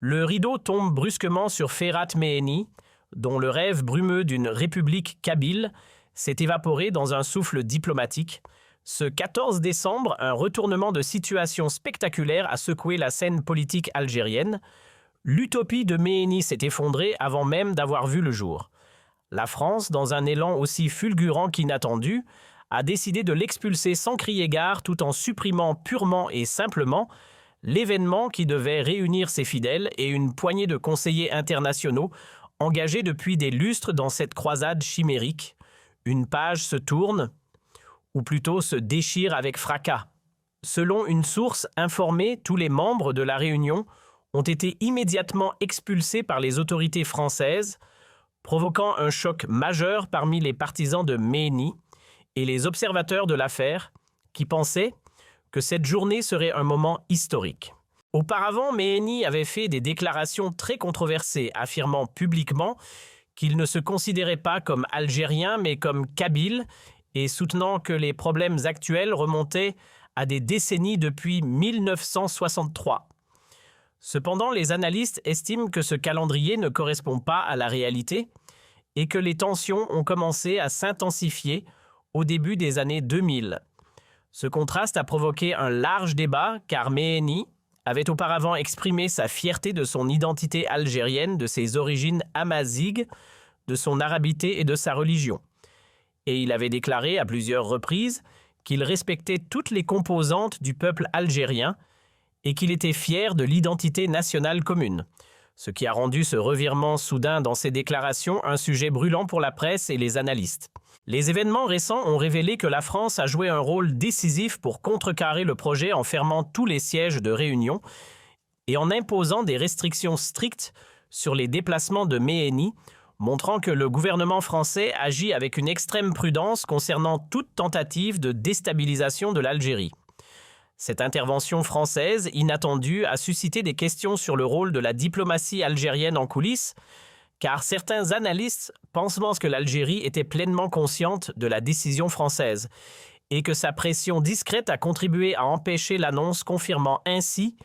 Le rideau tombe brusquement sur Ferhat Méhéni, dont le rêve brumeux d'une république kabyle s'est évaporé dans un souffle diplomatique. Ce 14 décembre, un retournement de situation spectaculaire a secoué la scène politique algérienne. L'utopie de Méhéni s'est effondrée avant même d'avoir vu le jour. La France, dans un élan aussi fulgurant qu'inattendu, a décidé de l'expulser sans crier gare tout en supprimant purement et simplement l'événement qui devait réunir ses fidèles et une poignée de conseillers internationaux engagés depuis des lustres dans cette croisade chimérique. Une page se tourne, ou plutôt se déchire avec fracas. Selon une source informée, tous les membres de la réunion ont été immédiatement expulsés par les autorités françaises, provoquant un choc majeur parmi les partisans de Méhéni et les observateurs de l'affaire qui pensaient que cette journée serait un moment historique. Auparavant, Méhéni avait fait des déclarations très controversées, affirmant publiquement qu'il ne se considérait pas comme algérien mais comme kabyle et soutenant que les problèmes actuels remontaient à des décennies depuis 1963. Cependant, les analystes estiment que ce calendrier ne correspond pas à la réalité et que les tensions ont commencé à s'intensifier au début des années 2000. Ce contraste a provoqué un large débat car Méhéni avait auparavant exprimé sa fierté de son identité algérienne, de ses origines amazighes, de son arabité et de sa religion. Et il avait déclaré à plusieurs reprises qu'il respectait toutes les composantes du peuple algérien et qu'il était fier de l'identité nationale commune, ce qui a rendu ce revirement soudain dans ses déclarations un sujet brûlant pour la presse et les analystes. Les événements récents ont révélé que la France a joué un rôle décisif pour contrecarrer le projet en fermant tous les sièges de réunion et en imposant des restrictions strictes sur les déplacements de Méhéni, montrant que le gouvernement français agit avec une extrême prudence concernant toute tentative de déstabilisation de l'Algérie. Cette intervention française, inattendue, a suscité des questions sur le rôle de la diplomatie algérienne en coulisses, car certains analystes pensent que l'Algérie était pleinement consciente de la décision française et que sa pression discrète a contribué à empêcher l'annonce, confirmant ainsi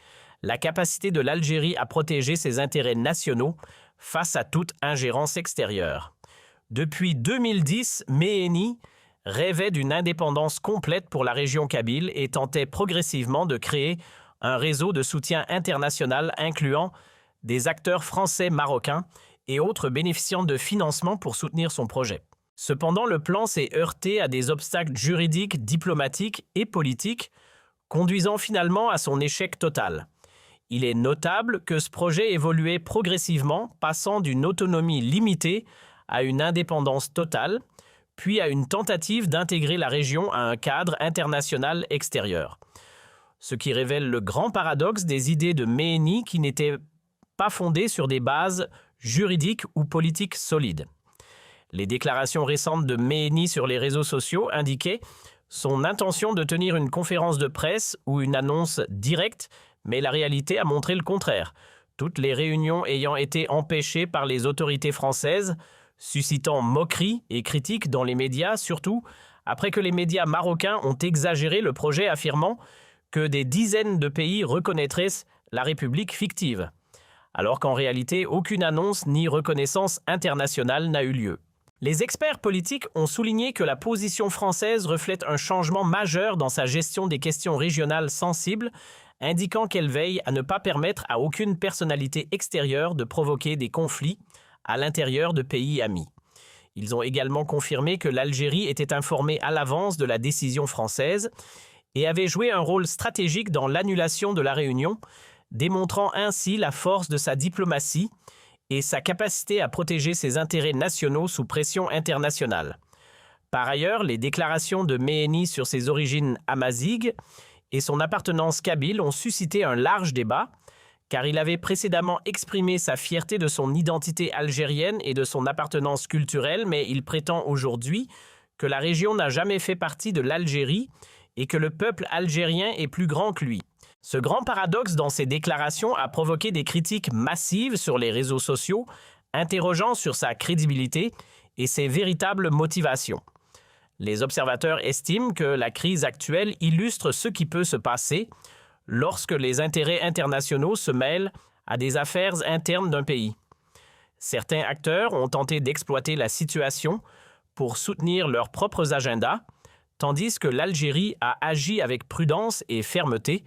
la capacité de l'Algérie à protéger ses intérêts nationaux face à toute ingérence extérieure. Depuis 2010, Méhéni rêvait d'une indépendance complète pour la région kabyle et tentait progressivement de créer un réseau de soutien international incluant des acteurs français, marocains et autres bénéficiant de financement pour soutenir son projet. Cependant, le plan s'est heurté à des obstacles juridiques, diplomatiques et politiques, conduisant finalement à son échec total. Il est notable que ce projet évoluait progressivement, passant d'une autonomie limitée à une indépendance totale, puis à une tentative d'intégrer la région à un cadre international extérieur. Ce qui révèle le grand paradoxe des idées de Méhéni qui n'étaient pas fondées sur des bases juridiques ou politiques solides. Les déclarations récentes de Méhéni sur les réseaux sociaux indiquaient son intention de tenir une conférence de presse ou une annonce directe, mais la réalité a montré le contraire, toutes les réunions ayant été empêchées par les autorités françaises, suscitant moqueries et critiques dans les médias, surtout après que les médias marocains ont exagéré le projet affirmant que des dizaines de pays reconnaîtraient la République fictive, alors qu'en réalité, aucune annonce ni reconnaissance internationale n'a eu lieu. Les experts politiques ont souligné que la position française reflète un changement majeur dans sa gestion des questions régionales sensibles, indiquant qu'elle veille à ne pas permettre à aucune personnalité extérieure de provoquer des conflits à l'intérieur de pays amis. Ils ont également confirmé que l'Algérie était informée à l'avance de la décision française et avait joué un rôle stratégique dans l'annulation de la réunion, démontrant ainsi la force de sa diplomatie et sa capacité à protéger ses intérêts nationaux sous pression internationale. Par ailleurs, les déclarations de Méhéni sur ses origines amazighes et son appartenance kabyle ont suscité un large débat, car il avait précédemment exprimé sa fierté de son identité algérienne et de son appartenance culturelle, mais il prétend aujourd'hui que la région n'a jamais fait partie de l'Algérie et que le peuple algérien est plus grand que lui. Ce grand paradoxe dans ses déclarations a provoqué des critiques massives sur les réseaux sociaux, interrogeant sur sa crédibilité et ses véritables motivations. Les observateurs estiment que la crise actuelle illustre ce qui peut se passer lorsque les intérêts internationaux se mêlent à des affaires internes d'un pays. Certains acteurs ont tenté d'exploiter la situation pour soutenir leurs propres agendas, tandis que l'Algérie a agi avec prudence et fermeté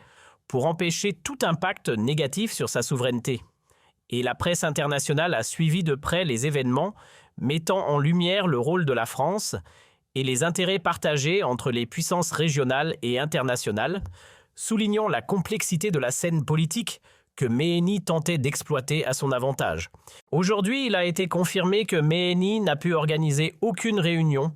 pour empêcher tout impact négatif sur sa souveraineté. Et la presse internationale a suivi de près les événements, mettant en lumière le rôle de la France et les intérêts partagés entre les puissances régionales et internationales, soulignant la complexité de la scène politique que Méhéni tentait d'exploiter à son avantage. Aujourd'hui, il a été confirmé que Méhéni n'a pu organiser aucune réunion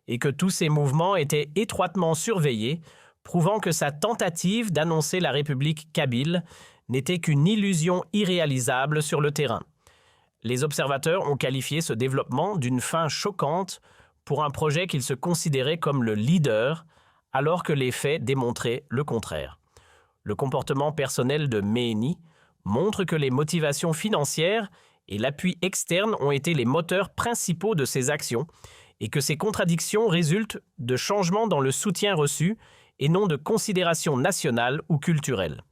et que tous ces mouvements étaient étroitement surveillés, prouvant que sa tentative d'annoncer la République kabyle n'était qu'une illusion irréalisable sur le terrain. Les observateurs ont qualifié ce développement d'une fin choquante pour un projet qu'il se considérait comme le leader, alors que les faits démontraient le contraire. Le comportement personnel de Méhéni montre que les motivations financières et l'appui externe ont été les moteurs principaux de ses actions et que ces contradictions résultent de changements dans le soutien reçu et non de considérations nationales ou culturelles.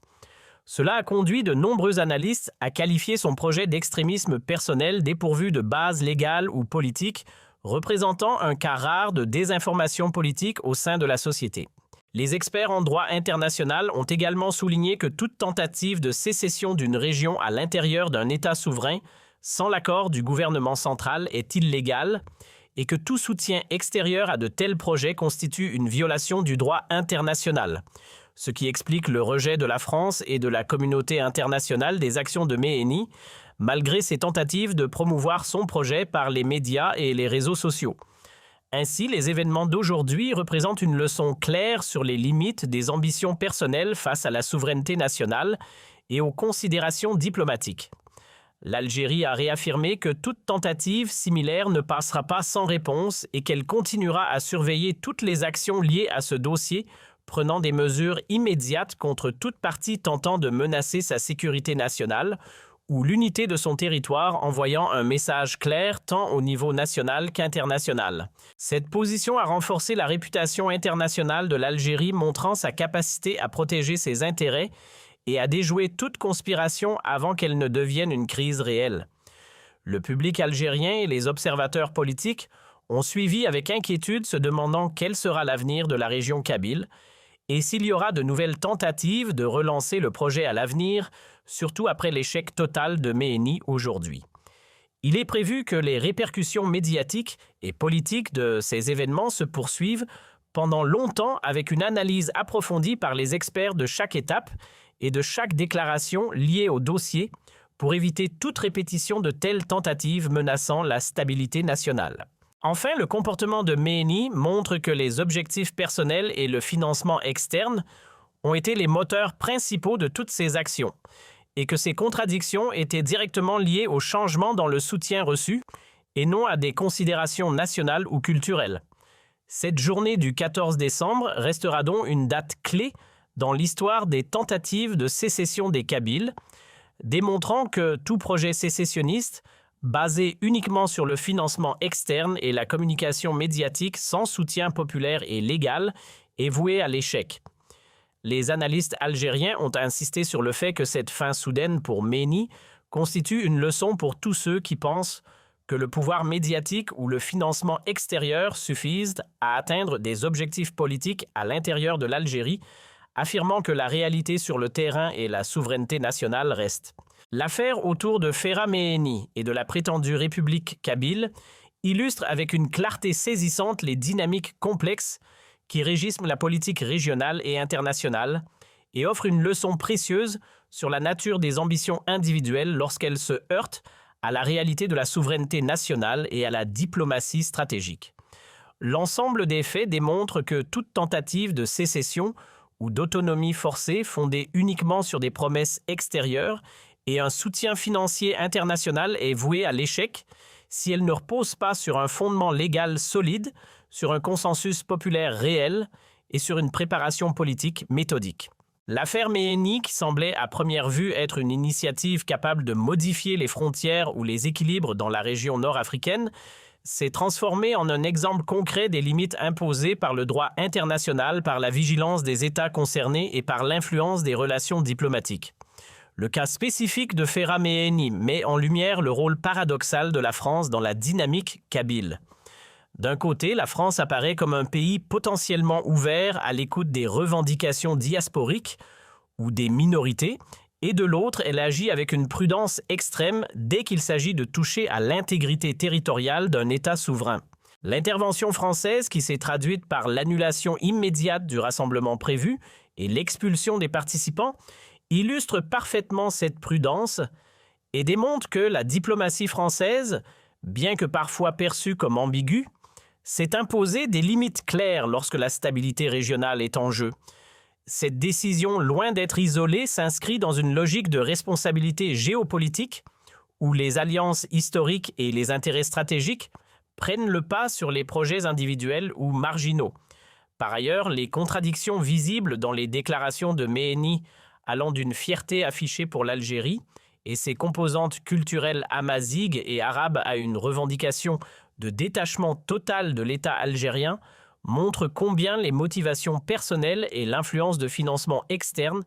Cela a conduit de nombreux analystes à qualifier son projet d'extrémisme personnel dépourvu de base légale ou politique, représentant un cas rare de désinformation politique au sein de la société. Les experts en droit international ont également souligné que toute tentative de sécession d'une région à l'intérieur d'un État souverain, sans l'accord du gouvernement central, est illégale et que tout soutien extérieur à de tels projets constitue une violation du droit international, ce qui explique le rejet de la France et de la communauté internationale des actions de Méhéni, malgré ses tentatives de promouvoir son projet par les médias et les réseaux sociaux. Ainsi, les événements d'aujourd'hui représentent une leçon claire sur les limites des ambitions personnelles face à la souveraineté nationale et aux considérations diplomatiques. L'Algérie a réaffirmé que toute tentative similaire ne passera pas sans réponse et qu'elle continuera à surveiller toutes les actions liées à ce dossier, prenant des mesures immédiates contre toute partie tentant de menacer sa sécurité nationale ou l'unité de son territoire, envoyant un message clair tant au niveau national qu'international. Cette position a renforcé la réputation internationale de l'Algérie, montrant sa capacité à protéger ses intérêts et à déjouer toute conspiration avant qu'elle ne devienne une crise réelle. Le public algérien et les observateurs politiques ont suivi avec inquiétude, se demandant quel sera l'avenir de la région kabyle et s'il y aura de nouvelles tentatives de relancer le projet à l'avenir, surtout après l'échec total de Méhéni aujourd'hui. Il est prévu que les répercussions médiatiques et politiques de ces événements se poursuivent pendant longtemps avec une analyse approfondie par les experts de chaque étape et de chaque déclaration liée au dossier pour éviter toute répétition de telles tentatives menaçant la stabilité nationale. Enfin, le comportement de Méhéni montre que les objectifs personnels et le financement externe ont été les moteurs principaux de toutes ces actions et que ces contradictions étaient directement liées au changement dans le soutien reçu et non à des considérations nationales ou culturelles. Cette journée du 14 décembre restera donc une date clé dans l'histoire des tentatives de sécession des Kabyles, démontrant que tout projet sécessionniste, basé uniquement sur le financement externe et la communication médiatique sans soutien populaire et légal, est voué à l'échec. Les analystes algériens ont insisté sur le fait que cette fin soudaine pour Méhéni constitue une leçon pour tous ceux qui pensent que le pouvoir médiatique ou le financement extérieur suffisent à atteindre des objectifs politiques à l'intérieur de l'Algérie, affirmant que la réalité sur le terrain et la souveraineté nationale restent. L'affaire autour de Ferhat Méhéni et de la prétendue République kabyle illustre avec une clarté saisissante les dynamiques complexes qui régissent la politique régionale et internationale et offre une leçon précieuse sur la nature des ambitions individuelles lorsqu'elles se heurtent à la réalité de la souveraineté nationale et à la diplomatie stratégique. L'ensemble des faits démontre que toute tentative de sécession ou d'autonomie forcée fondée uniquement sur des promesses extérieures et un soutien financier international est vouée à l'échec si elle ne repose pas sur un fondement légal solide, sur un consensus populaire réel et sur une préparation politique méthodique. L'affaire Méhéni, qui semblait à première vue être une initiative capable de modifier les frontières ou les équilibres dans la région nord-africaine, s'est transformée en un exemple concret des limites imposées par le droit international, par la vigilance des États concernés et par l'influence des relations diplomatiques. Le cas spécifique de Ferhat Méhéni met en lumière le rôle paradoxal de la France dans la dynamique kabyle. D'un côté, la France apparaît comme un pays potentiellement ouvert à l'écoute des revendications diasporiques ou des minorités, et de l'autre, elle agit avec une prudence extrême dès qu'il s'agit de toucher à l'intégrité territoriale d'un État souverain. L'intervention française, qui s'est traduite par l'annulation immédiate du rassemblement prévu et l'expulsion des participants, illustre parfaitement cette prudence et démontre que la diplomatie française, bien que parfois perçue comme ambiguë, s'est imposée des limites claires lorsque la stabilité régionale est en jeu. Cette décision, loin d'être isolée, s'inscrit dans une logique de responsabilité géopolitique où les alliances historiques et les intérêts stratégiques prennent le pas sur les projets individuels ou marginaux. Par ailleurs, les contradictions visibles dans les déclarations de Méhéni allant d'une fierté affichée pour l'Algérie et ses composantes culturelles amazighes et arabes à une revendication de détachement total de l'État algérien montrent combien les motivations personnelles et l'influence de financement externe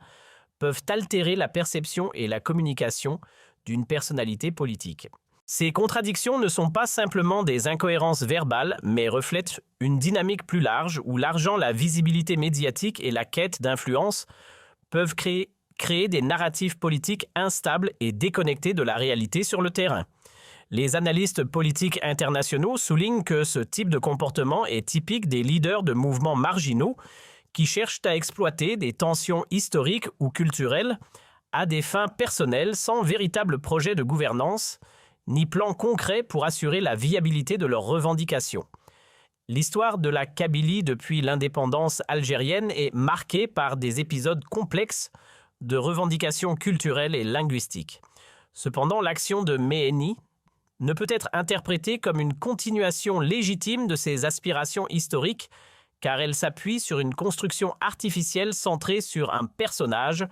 peuvent altérer la perception et la communication d'une personnalité politique. Ces contradictions ne sont pas simplement des incohérences verbales, mais reflètent une dynamique plus large où l'argent, la visibilité médiatique et la quête d'influence peuvent créer des narratifs politiques instables et déconnectés de la réalité sur le terrain. Les analystes politiques internationaux soulignent que ce type de comportement est typique des leaders de mouvements marginaux qui cherchent à exploiter des tensions historiques ou culturelles à des fins personnelles sans véritable projet de gouvernance ni plan concret pour assurer la viabilité de leurs revendications. L'histoire de la Kabylie depuis l'indépendance algérienne est marquée par des épisodes complexes de revendications culturelles et linguistiques. Cependant, l'action de Méhéni ne peut être interprétée comme une continuation légitime de ses aspirations historiques, car elle s'appuie sur une construction artificielle centrée sur un personnage,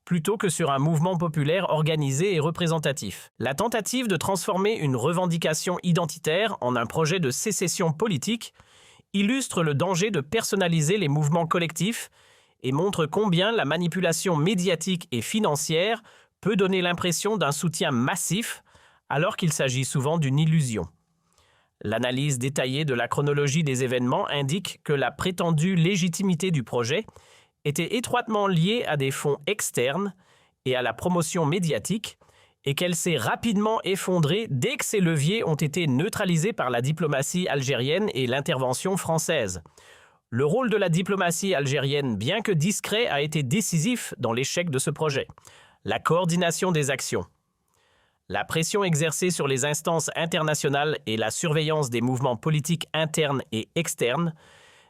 plutôt que sur un mouvement populaire organisé et représentatif. La tentative de transformer une revendication identitaire en un projet de sécession politique illustre le danger de personnaliser les mouvements collectifs et montre combien la manipulation médiatique et financière peut donner l'impression d'un soutien massif alors qu'il s'agit souvent d'une illusion. L'analyse détaillée de la chronologie des événements indique que la prétendue légitimité du projet était étroitement liée à des fonds externes et à la promotion médiatique, et qu'elle s'est rapidement effondrée dès que ces leviers ont été neutralisés par la diplomatie algérienne et l'intervention française. Le rôle de la diplomatie algérienne, bien que discret, a été décisif dans l'échec de ce projet. La coordination des actions, la pression exercée sur les instances internationales et la surveillance des mouvements politiques internes et externes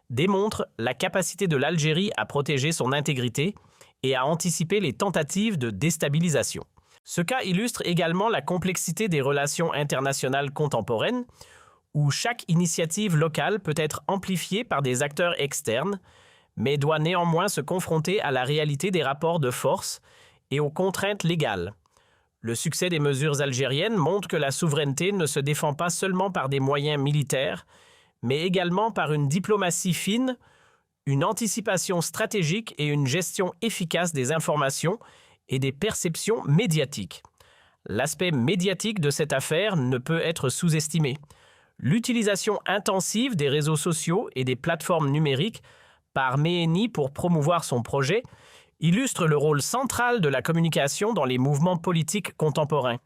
démontrent la capacité de l'Algérie à protéger son intégrité et à anticiper les tentatives de déstabilisation. Ce cas illustre également la complexité des relations internationales contemporaines, où chaque initiative locale peut être amplifiée par des acteurs externes, mais doit néanmoins se confronter à la réalité des rapports de force et aux contraintes légales. Le succès des mesures algériennes montre que la souveraineté ne se défend pas seulement par des moyens militaires, mais également par une diplomatie fine, une anticipation stratégique et une gestion efficace des informations et des perceptions médiatiques. L'aspect médiatique de cette affaire ne peut être sous-estimé. L'utilisation intensive des réseaux sociaux et des plateformes numériques par Méhéni pour promouvoir son projet illustre le rôle central de la communication dans les mouvements politiques contemporains.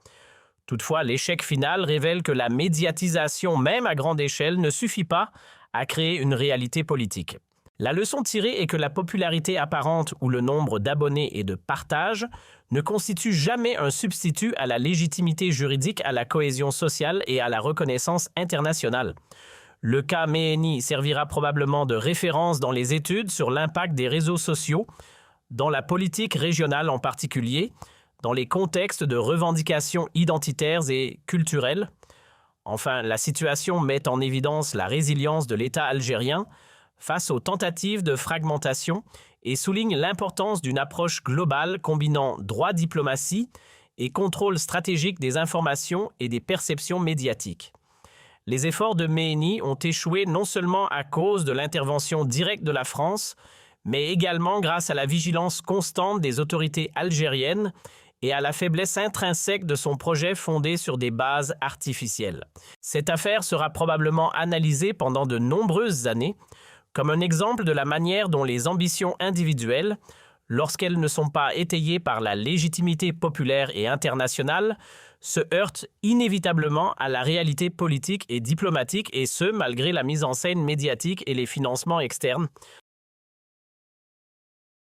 Toutefois, l'échec final révèle que la médiatisation, même à grande échelle, ne suffit pas à créer une réalité politique. La leçon tirée est que la popularité apparente ou le nombre d'abonnés et de partages ne constitue jamais un substitut à la légitimité juridique, à la cohésion sociale et à la reconnaissance internationale. Le cas Méhéni servira probablement de référence dans les études sur l'impact des réseaux sociaux, dans la politique régionale en particulier, dans les contextes de revendications identitaires et culturelles. Enfin, la situation met en évidence la résilience de l'État algérien face aux tentatives de fragmentation et souligne l'importance d'une approche globale combinant droit diplomatie et contrôle stratégique des informations et des perceptions médiatiques. Les efforts de Méhéni ont échoué non seulement à cause de l'intervention directe de la France, mais également grâce à la vigilance constante des autorités algériennes et à la faiblesse intrinsèque de son projet fondé sur des bases artificielles. Cette affaire sera probablement analysée pendant de nombreuses années comme un exemple de la manière dont les ambitions individuelles, lorsqu'elles ne sont pas étayées par la légitimité populaire et internationale, se heurtent inévitablement à la réalité politique et diplomatique, et ce, malgré la mise en scène médiatique et les financements externes.